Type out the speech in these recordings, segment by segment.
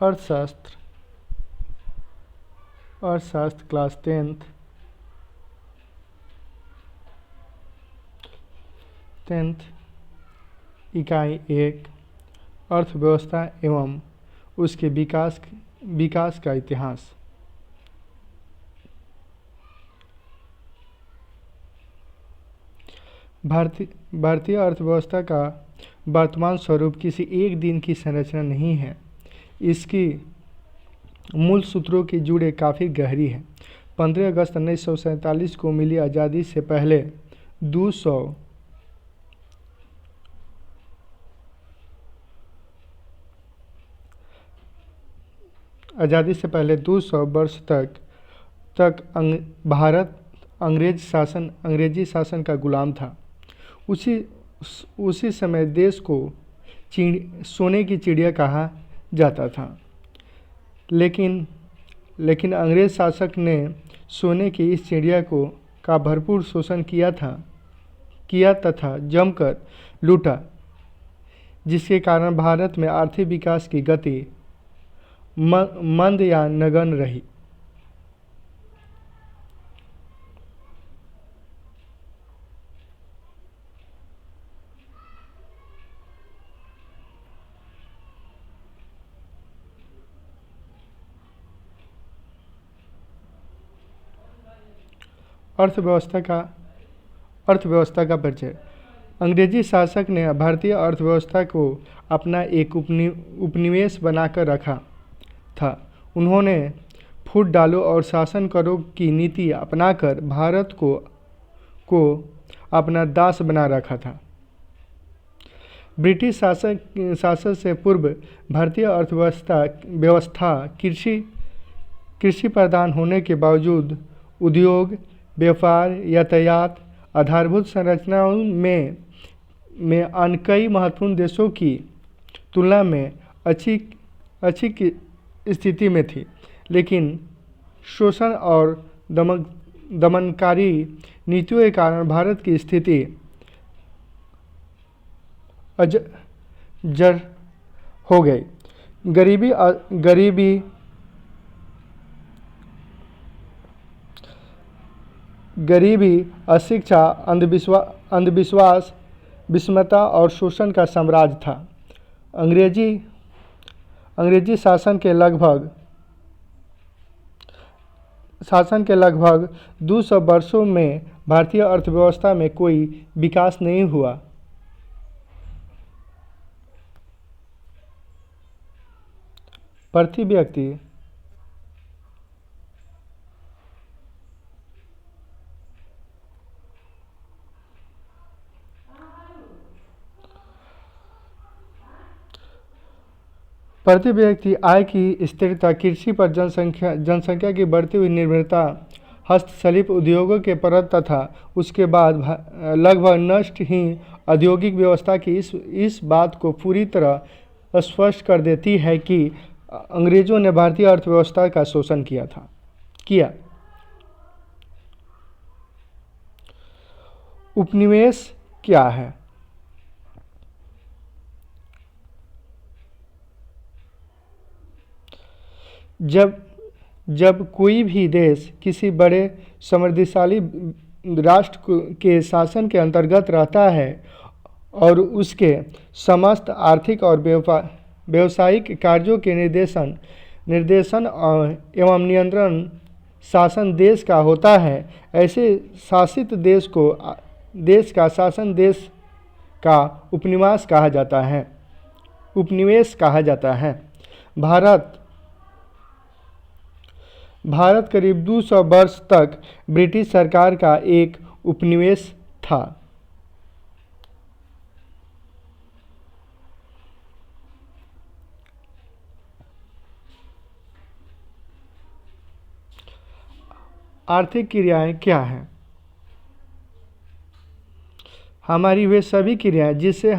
अर्थशास्त्र अर्थशास्त्र class 10th इकाई 1 अर्थव्यवस्था एवं उसके विकास का इतिहास। भारतीय अर्थव्यवस्था का वर्तमान स्वरूप किसी एक दिन की संरचना नहीं है। इसकी मूल सूत्रों की जुड़े काफ़ी गहरी है। 15 अगस्त 1947 को मिली आज़ादी से पहले 200 वर्ष तक भारत अंग्रेजी शासन का गुलाम था। उसी समय देश को सोने की चिड़िया कहा जाता था। लेकिन अंग्रेज शासक ने सोने की इस चिड़िया का भरपूर शोषण किया तथा जमकर लूटा, जिसके कारण भारत में आर्थिक विकास की गति मंद या नगण्य रही। अर्थव्यवस्था का परिचय। अंग्रेजी शासक ने भारतीय अर्थव्यवस्था को अपना एक उपनिवेश बनाकर रखा था। उन्होंने फूट डालो और शासन करो की नीति अपनाकर भारत को अपना दास बना रखा था। ब्रिटिश शासन से पूर्व भारतीय व्यवस्था कृषि प्रधान होने के बावजूद उद्योग, व्यापार, यातायात, आधारभूत संरचनाओं में अन्य कई महत्वपूर्ण देशों की तुलना में अच्छी स्थिति में थी। लेकिन शोषण और दमनकारी नीतियों के कारण भारत की स्थिति जर हो गई। गरीबी, अशिक्षा, अंधविश्वास, विषमता और शोषण का साम्राज्य था। अंग्रेजी शासन के लगभग 200 वर्षों में भारतीय अर्थव्यवस्था में कोई विकास नहीं हुआ। प्रति व्यक्ति आय की स्थिरता, कृषि पर जनसंख्या की बढ़ती हुई निर्भरता, हस्तशिल्प उद्योगों के परत तथा उसके बाद लगभग नष्ट ही औद्योगिक व्यवस्था की इस बात को पूरी तरह स्पष्ट कर देती है कि अंग्रेजों ने भारतीय अर्थव्यवस्था का शोषण किया। उपनिवेश क्या है? जब कोई भी देश किसी बड़े समृद्धिशाली राष्ट्र के शासन के अंतर्गत रहता है और उसके समस्त आर्थिक और व्यावसायिक कार्यों के निर्देशन एवं नियंत्रण शासन देश का होता है, ऐसे शासित देश का शासन देश का उपनिवेश कहा जाता है। भारत करीब 200 वर्ष तक ब्रिटिश सरकार का एक उपनिवेश था। आर्थिक क्रियाएं क्या हैं? हमारी वे सभी क्रियाएं जिससे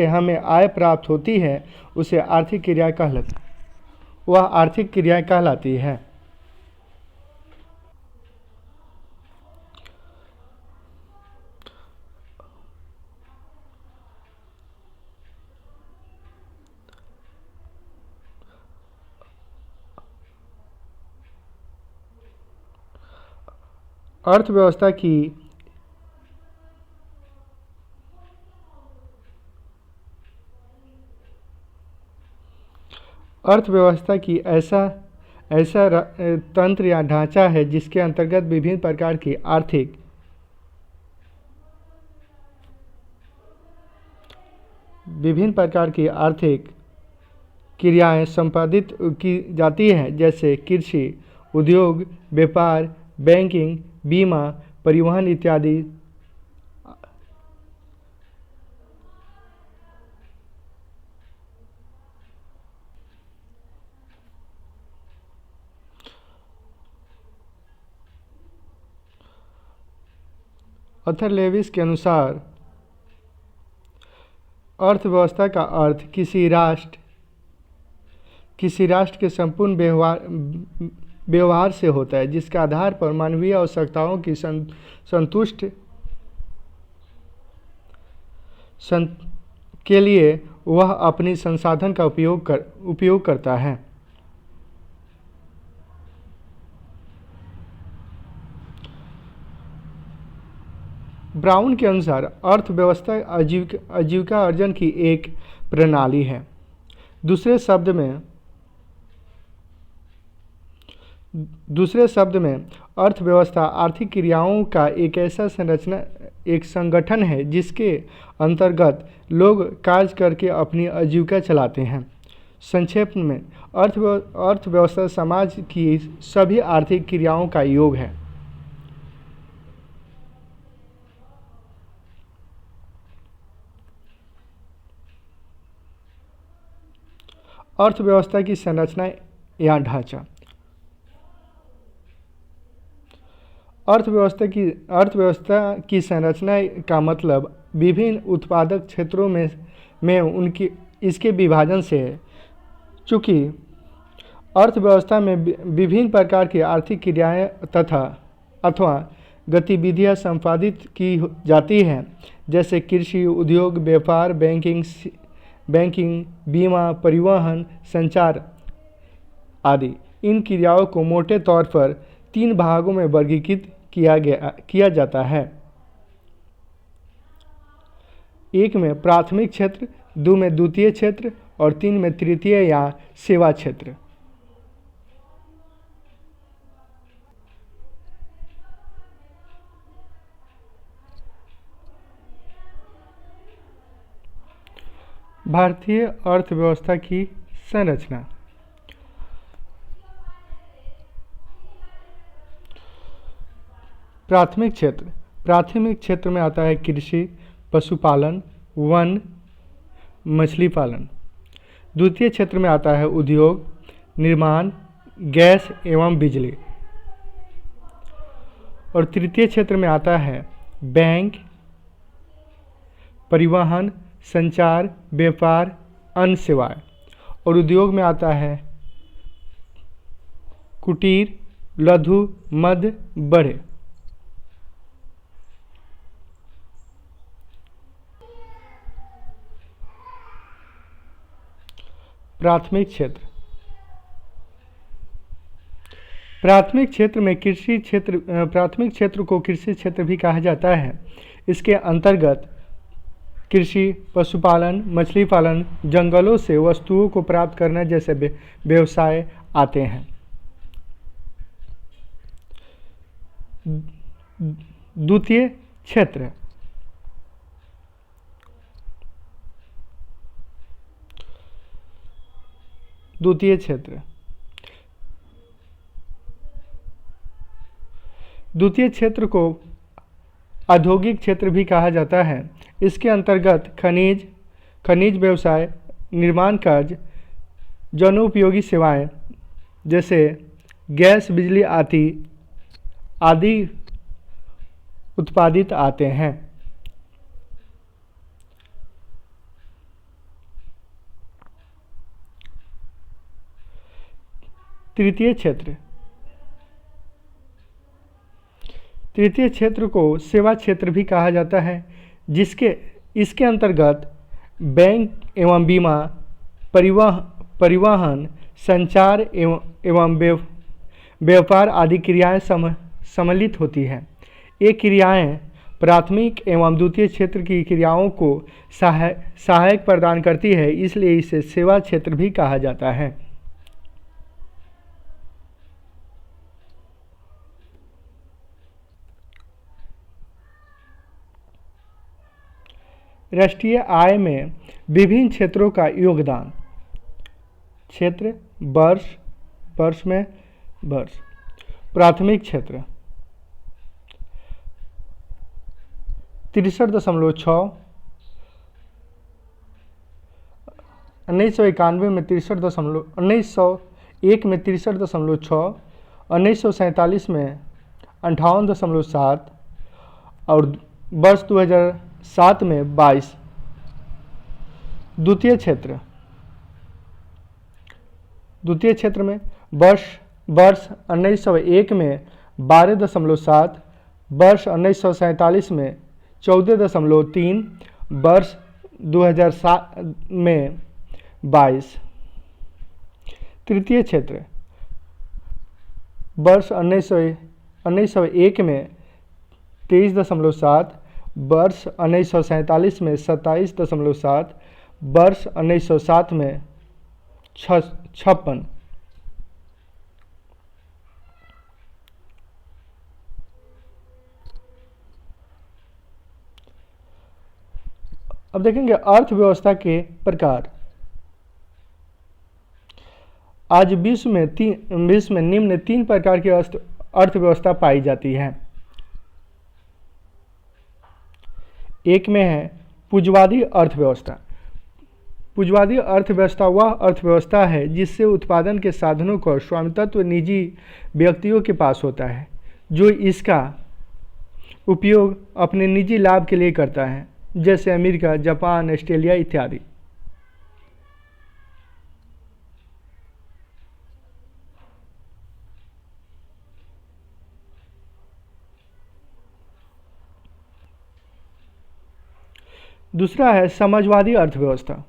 हमें आय प्राप्त होती है उसे आर्थिक क्रियाएं कहलाती है। अर्थव्यवस्था की अर्थव्यवस्था की ऐसा ऐसा तंत्र या ढांचा है जिसके अंतर्गत विभिन्न प्रकार की आर्थिक क्रियाएं संपादित की जाती हैं, जैसे कृषि, उद्योग, व्यापार, बैंकिंग, बीमा, परिवहन इत्यादि। अथर लेविस के अनुसार अर्थव्यवस्था का अर्थ किसी राष्ट्र के संपूर्ण व्यवहार से होता है, जिसके आधार पर मानवीय आवश्यकताओं की के लिए वह अपनी संसाधन का उपयोग करता है। ब्राउन के अनुसार अर्थव्यवस्था आजीविका अर्जन की एक प्रणाली है। दूसरे शब्द में अर्थव्यवस्था आर्थिक क्रियाओं का एक संगठन है जिसके अंतर्गत लोग कार्य करके अपनी आजीविका चलाते हैं। संक्षेप में अर्थव्यवस्था समाज की सभी आर्थिक क्रियाओं का योग है। अर्थव्यवस्था की संरचना या ढांचा। अर्थव्यवस्था की संरचना का मतलब विभिन्न उत्पादक क्षेत्रों में इसके विभाजन से है। चूँकि अर्थव्यवस्था में विभिन्न प्रकार की आर्थिक क्रियाएं अथवा गतिविधियां संपादित की जाती हैं, जैसे कृषि, उद्योग, व्यापार, बैंकिंग, बीमा, परिवहन, संचार आदि। इन क्रियाओं को मोटे तौर पर 3 भागों में वर्गीकृत किया जाता है। 1 में प्राथमिक क्षेत्र, 2 में द्वितीय क्षेत्र और 3 में तृतीय या सेवा क्षेत्र। भारतीय अर्थव्यवस्था की संरचना। प्राथमिक क्षेत्र में आता है कृषि, पशुपालन, वन, मछली पालन। द्वितीय क्षेत्र में आता है उद्योग, निर्माण, गैस एवं बिजली। और तृतीय क्षेत्र में आता है बैंक, परिवहन, संचार, व्यापार, अन्य सेवाएं। और उद्योग में आता है कुटीर, लघु, मध्य, बड़े। प्राथमिक क्षेत्र को कृषि क्षेत्र भी कहा जाता है। इसके अंतर्गत कृषि, पशुपालन, मछली पालन, जंगलों से वस्तुओं को प्राप्त करना जैसे व्यवसाय आते हैं। द्वितीय क्षेत्र द्वितीय क्षेत्र को औद्योगिक क्षेत्र भी कहा जाता है। इसके अंतर्गत खनिज व्यवसाय, निर्माण कार्य, जनोपयोगी सेवाएं जैसे गैस, बिजली आदि उत्पादित आते हैं। तृतीय क्षेत्र को सेवा क्षेत्र भी कहा जाता है, इसके अंतर्गत बैंक एवं बीमा, परिवहन, संचार एवं व्यापार आदि क्रियाएं सम्मिलित होती हैं। ये क्रियाएं प्राथमिक एवं द्वितीय क्षेत्र की क्रियाओं को सहायक प्रदान करती है, इसलिए इसे सेवा क्षेत्र भी कहा जाता है। राष्ट्रीय आय में विभिन्न क्षेत्रों का योगदान। क्षेत्र वर्ष में वर्ष। प्राथमिक क्षेत्र 63.6, 1991 में 1901 में 63.6, 1947 में 58.7 और वर्ष 2007 में 22। द्वितीय क्षेत्र में वर्ष 1901 में 12.7, वर्ष 1947 में 14.3, वर्ष 2007 में 22। तृतीय क्षेत्र वर्ष 1901 में 23.7, वर्ष 1947 में 27.7, वर्ष 1907 में 56। अब देखेंगे अर्थव्यवस्था के प्रकार। आज विश्व में निम्न 3 प्रकार की अर्थव्यवस्था पाई जाती है। एक में है पूंजीवादी अर्थव्यवस्था। पूंजीवादी अर्थव्यवस्था वह अर्थव्यवस्था है जिससे उत्पादन के साधनों का स्वामित्व निजी व्यक्तियों के पास होता है, जो इसका उपयोग अपने निजी लाभ के लिए करता है, जैसे अमेरिका, जापान, ऑस्ट्रेलिया इत्यादि। दूसरा है समाजवादी अर्थव्यवस्था।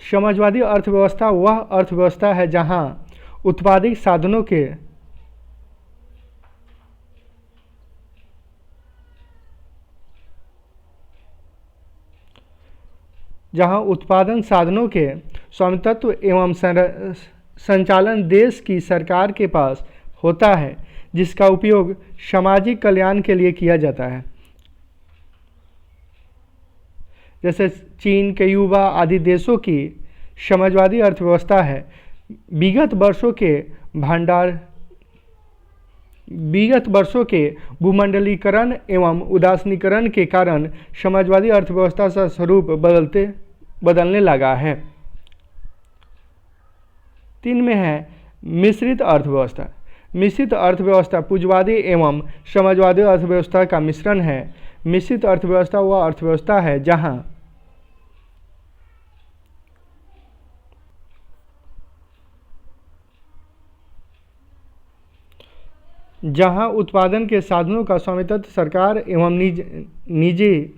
समाजवादी अर्थव्यवस्था वह अर्थव्यवस्था है जहां उत्पादित साधनों के उत्पादन साधनों के स्वामित्व एवं संचालन देश की सरकार के पास होता है, जिसका उपयोग सामाजिक कल्याण के लिए किया जाता है। जैसे चीन, क्यूबा आदि देशों की समाजवादी अर्थव्यवस्था है। विगत वर्षों के भूमंडलीकरण एवं उदासीनीकरण के कारण समाजवादी अर्थव्यवस्था का स्वरूप बदलने लगा है। 3 में है मिश्रित अर्थव्यवस्था। मिश्रित अर्थव्यवस्था पूंजीवादी एवं समाजवादी अर्थव्यवस्था का मिश्रण है। मिश्रित अर्थव्यवस्था वह अर्थव्यवस्था है जहां उत्पादन के साधनों का स्वामित्व सरकार एवं निजी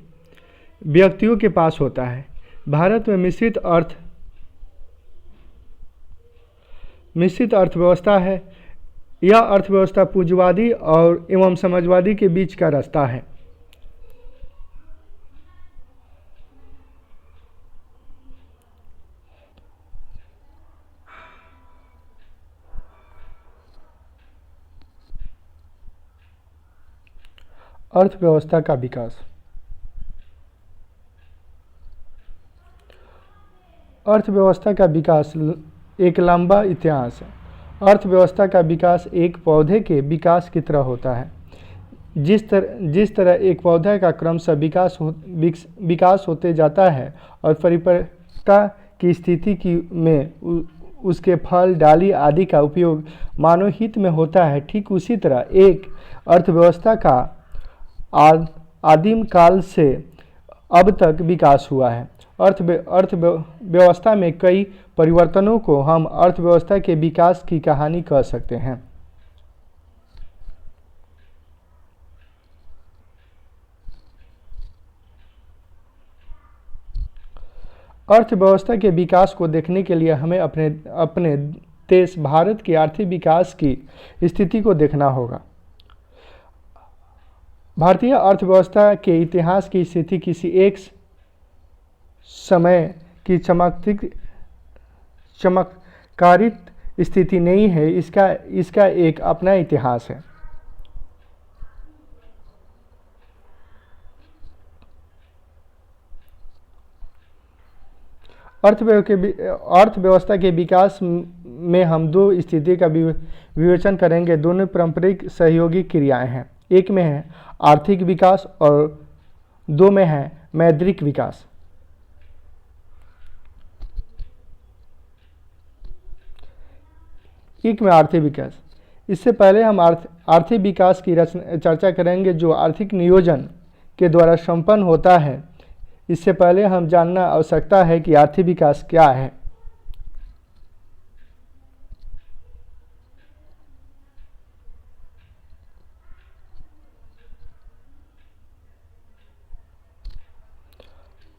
व्यक्तियों के पास होता है। भारत में मिश्रित अर्थव्यवस्था है। यह अर्थव्यवस्था पूंजीवादी और एवं समाजवादी के बीच का रास्ता है। अर्थव्यवस्था का विकास। अर्थव्यवस्था का विकास एक लंबा इतिहास है। अर्थव्यवस्था का विकास एक पौधे के विकास की तरह होता है। जिस तरह एक पौधे का क्रमशः विकास होते जाता है और परिपक्वता की स्थिति में उसके फल, डाली आदि का उपयोग मानव हित में होता है, ठीक उसी तरह एक अर्थव्यवस्था का आदिम काल से अब तक विकास हुआ है। अर्थव्यवस्था में कई परिवर्तनों को हम अर्थव्यवस्था के विकास की कहानी कह सकते हैं। अर्थव्यवस्था के विकास को देखने के लिए हमें अपने देश भारत के आर्थिक विकास की स्थिति को देखना होगा। भारतीय अर्थव्यवस्था के इतिहास की स्थिति किसी एक समय की चमत्कारित स्थिति नहीं है, इसका एक अपना इतिहास है। अर्थव्यवस्था के विकास में हम दो स्थिति का विवेचन करेंगे। दोनों पारंपरिक सहयोगी क्रियाएं हैं। एक में है आर्थिक विकास और दो में है मौद्रिक विकास। एक में आर्थिक विकास। इससे पहले हम आर्थिक विकास की चर्चा करेंगे जो आर्थिक नियोजन के द्वारा संपन्न होता है। इससे पहले हम जानना आवश्यकता है कि आर्थिक विकास क्या है।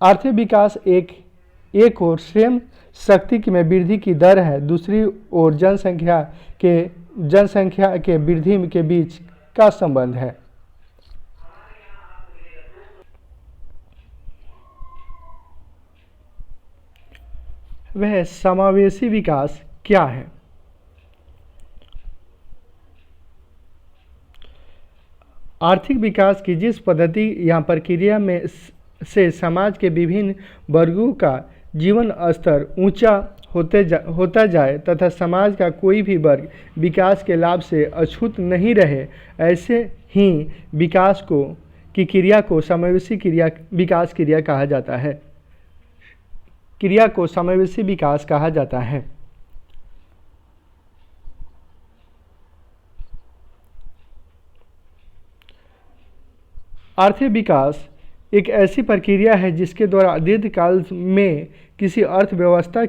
आर्थिक विकास एक ओर श्रम शक्ति में वृद्धि की दर है, दूसरी ओर जनसंख्या के वृद्धि के बीच का संबंध है। वह समावेशी विकास क्या है? आर्थिक विकास की जिस पद्धति या प्रक्रिया में से समाज के विभिन्न वर्गों का जीवन स्तर ऊंचा होता जाए तथा समाज का कोई भी वर्ग विकास के लाभ से अछूत नहीं रहे, ऐसे ही विकास की क्रिया को समावेशी विकास क्रिया कहा जाता है। क्रिया को समावेशी विकास कहा जाता है। आर्थिक विकास एक ऐसी प्रक्रिया है जिसके द्वारा दीर्घकाल में किसी अर्थव्यवस्था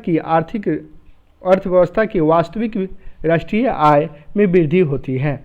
की वास्तविक राष्ट्रीय आय में वृद्धि होती है।